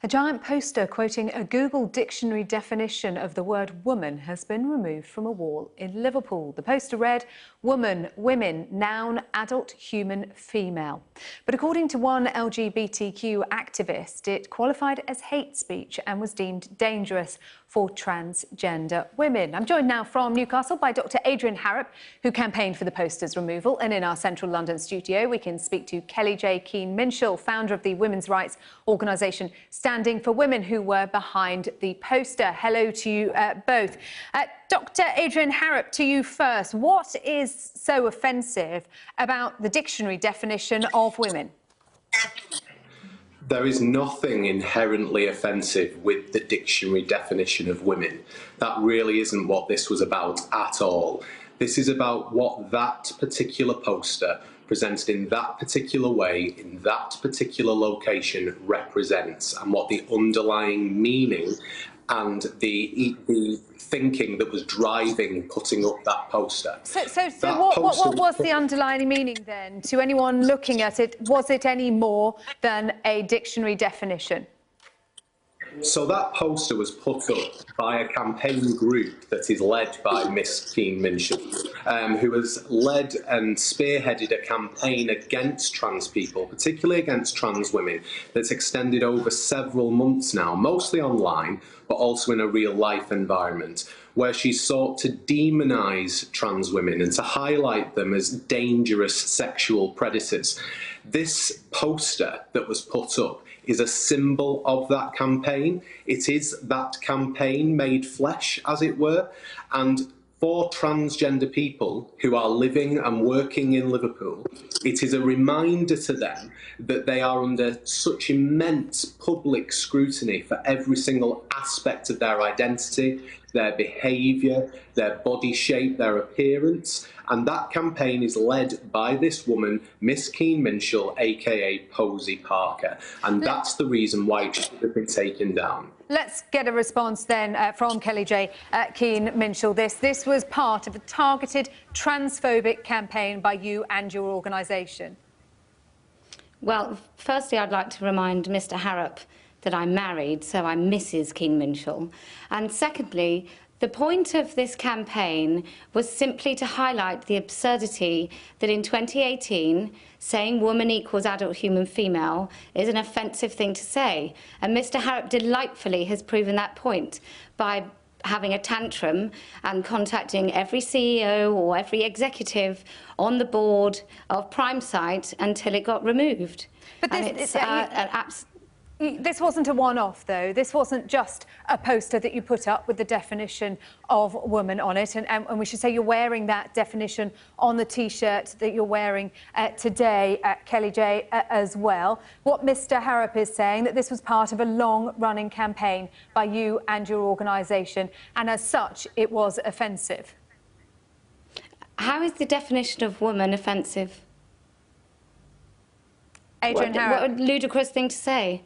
A giant poster quoting a Google dictionary definition of the word woman has been removed from a wall in Liverpool. The poster read, woman, women, noun, adult, human, female. But according to one LGBTQ activist, it qualified as hate speech and was deemed dangerous for transgender women. I'm joined now from Newcastle by Dr. Adrian Harrop, who campaigned for the poster's removal. And in our central London studio, we can speak to Kellie-Jay Keen-Minshull, founder of the women's rights organisation Standing for Women, who were behind the poster. Hello to you both. Dr. Adrian Harrop, to you first. What is so offensive about the dictionary definition of women? There is nothing inherently offensive with the dictionary definition of women. That really isn't what this was about at all. This is about what that particular poster presented in that particular way, in that particular location, represents, and what the underlying meaning and the thinking that was driving putting up that poster. So what was the underlying meaning then? To anyone looking at it, was it any more than a dictionary definition? So that poster was put up by a campaign group that is led by Miss Keen-Minshull, who has led and spearheaded a campaign against trans people, particularly against trans women, that's extended over several months now, mostly online, but also in a real-life environment, where she sought to demonise trans women and to highlight them as dangerous sexual predators. This poster that was put up is a symbol of that campaign. It is that campaign made flesh, as it were, and for transgender people who are living and working in Liverpool, it is a reminder to them that they are under such immense public scrutiny for every single aspect of their identity, their behaviour, their body shape, their appearance. And that campaign is led by this woman, Miss Keen-Minshull, aka Posy Parker. And that's the reason why it should have been taken down. Let's get a response then from Kellie-Jay Keen-Minshull. This was part of a targeted transphobic campaign by you and your organisation. Well, firstly, I'd like to remind Mr. Harrop that I'm married, so I'm Mrs. Keen-Minshull. And secondly, the point of this campaign was simply to highlight the absurdity that in 2018, saying woman equals adult human female is an offensive thing to say. And Mr. Harrop delightfully has proven that point by having a tantrum and contacting every CEO or every executive on the board of PrimeSite until it got removed. But this wasn't a one-off, though. This wasn't just a poster that you put up with the definition of woman on it. And we should say you're wearing that definition on the T-shirt that you're wearing today, Kellie-Jay, as well. What Mr. Harrop is saying, that this was part of a long-running campaign by you and your organisation, and as such, it was offensive. How is the definition of woman offensive? Adrian Harrop. What a ludicrous thing to say.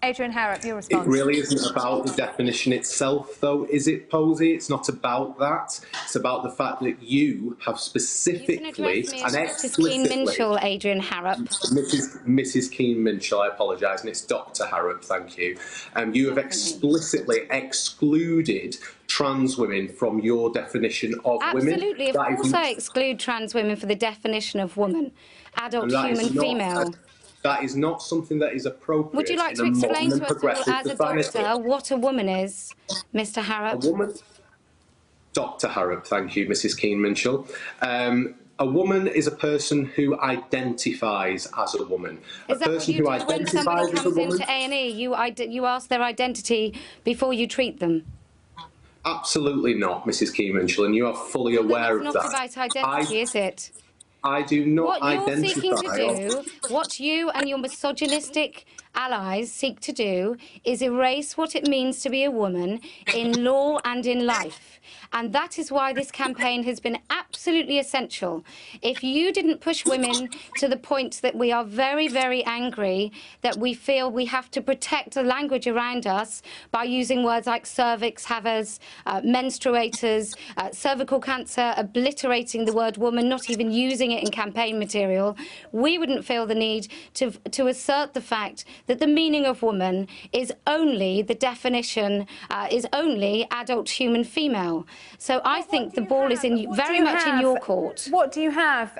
Adrian Harrop, your response. It really isn't about the definition itself, though, is it, Posy? It's not about that. It's about the fact that you have specifically and explicitly... Mrs. Keen-Minshull, Adrian Harrop. Mrs. Keen-Minshull, I apologise, and it's Dr. Harrop, thank you. You have explicitly excluded trans women from your definition of women. Absolutely, of course I exclude trans women for the definition of woman, adult human female. That is not something that is appropriate. Would you like to explain to us all, as a doctor, what a woman is, Mr. Harrop? A woman? Dr. Harrop, thank you, Mrs. Keen-Minshull. A woman is a person who identifies as a woman. Is that what you do when somebody comes into A&E? You ask their identity before you treat them? Absolutely not, Mrs. Keen-Minshull, and you are fully aware of that. It's not about identity, is it? I do not identify... What you and your misogynistic allies seek to do is erase what it means to be a woman in law and in life. And that is why this campaign has been absolutely essential. If you didn't push women to the point that we are very, very angry, that we feel we have to protect the language around us by using words like cervix havers, menstruators, cervical cancer, obliterating the word woman, not even using it in campaign material, we wouldn't feel the need to assert the fact that the meaning of woman is only the definition, is only adult human female. So I think the ball is very much in your court. What do you have,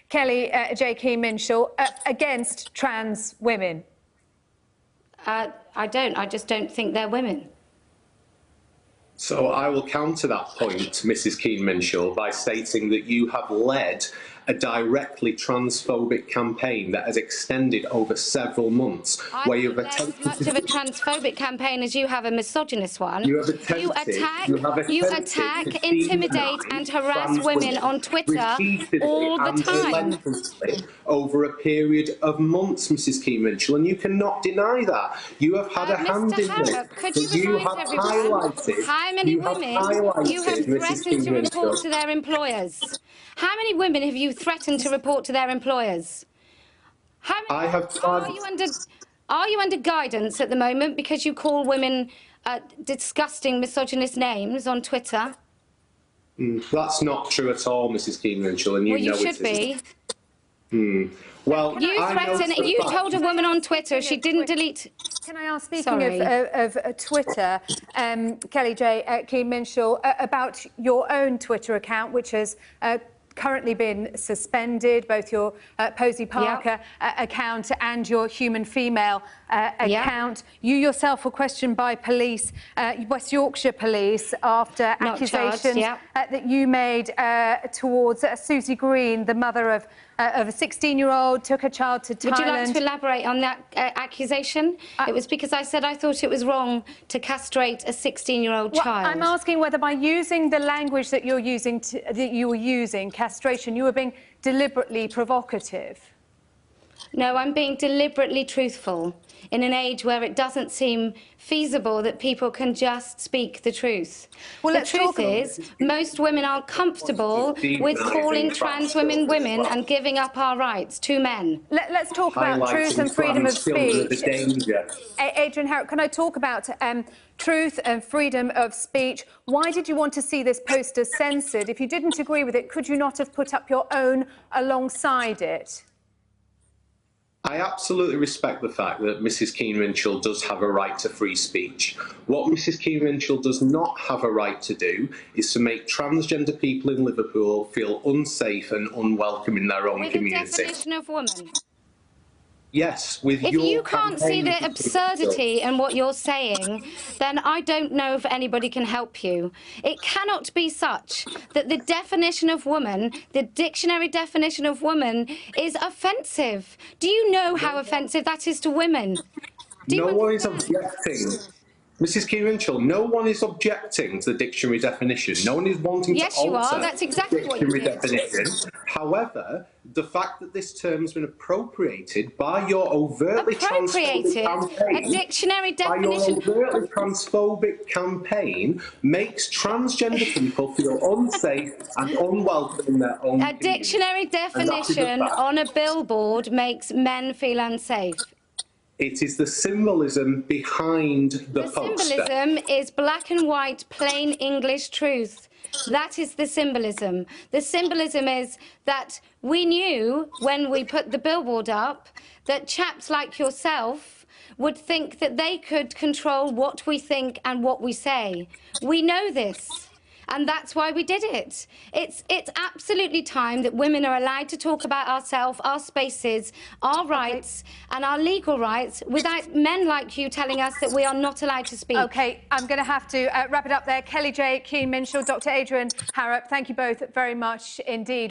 Kellie-Jay Keen-Minshull, against trans women? I don't. I just don't think they're women. So I will counter that point, Mrs. Keen-Minshull, by stating that you have led a directly transphobic campaign that has extended over several months, where you've attempted as much of a transphobic campaign as you have a misogynist one. You attack, intimidate and harass women on Twitter all the time. Over a period of months, Mrs. Keen-Minshull, and you cannot deny that. You have had a hand in this. Could you remind everyone how many women you have threatened to report to their employers? How many women have you threatened to report to their employers? How many, are you under guidance at the moment because you call women disgusting misogynist names on Twitter? That's not true at all, Mrs. Keen-Minshull, and you know should be. Well, you told a woman on Twitter she didn't delete. Can I ask, speaking of Twitter, Kellie-Jay Keen-Minshull, about your own Twitter account, which has currently been suspended, both your Posey Parker account and your Human Female account. You yourself were questioned by police, West Yorkshire Police, after accusations that you made towards Susie Green, the mother of a 16-year-old, took her child to Thailand. Would you like to elaborate on that accusation? It was because I said I thought it was wrong to castrate a 16-year-old child. I'm asking whether by using the language that you're using, castration, you were being deliberately provocative. No, I'm being deliberately truthful in an age where it doesn't seem feasible that people can just speak the truth. Well, the truth is, most women aren't comfortable with calling trans women women and giving up our rights to men. Let's talk about truth and freedom of speech. Adrian Harrop, can I talk about truth and freedom of speech? Why did you want to see this poster censored? If you didn't agree with it, could you not have put up your own alongside it? I absolutely respect the fact that Mrs. Keen-Minshull does have a right to free speech. What Mrs. Keen-Minshull does not have a right to do is to make transgender people in Liverpool feel unsafe and unwelcome in their own community. With the definition of woman. Yes, with if you can't see the absurdity in what you're saying, then I don't know if anybody can help you. It cannot be such that the definition of woman, the dictionary definition of woman, is offensive. Do you know how offensive that is to women? No one is objecting. Mrs. Keen-Minshull, no one is objecting to the dictionary definition. No one is wanting to alter you are. That's exactly the dictionary definition. However, the fact that this term has been appropriated by your overtly transphobic campaign, a dictionary definition, by your overtly transphobic campaign, makes transgender people feel unsafe and unwelcome in their own community. A dictionary definition on a billboard makes men feel unsafe. It is the symbolism behind the poster. The symbolism is black and white, plain English truth. That is the symbolism. The symbolism is that we knew when we put the billboard up that chaps like yourself would think that they could control what we think and what we say. We know this. And that's why we did it. It's absolutely time that women are allowed to talk about ourselves, our spaces, our rights and our legal rights without men like you telling us that we are not allowed to speak. OK, I'm going to have to wrap it up there. Kellie-Jay Keen-Minshull, Dr. Adrian Harrop, thank you both very much indeed.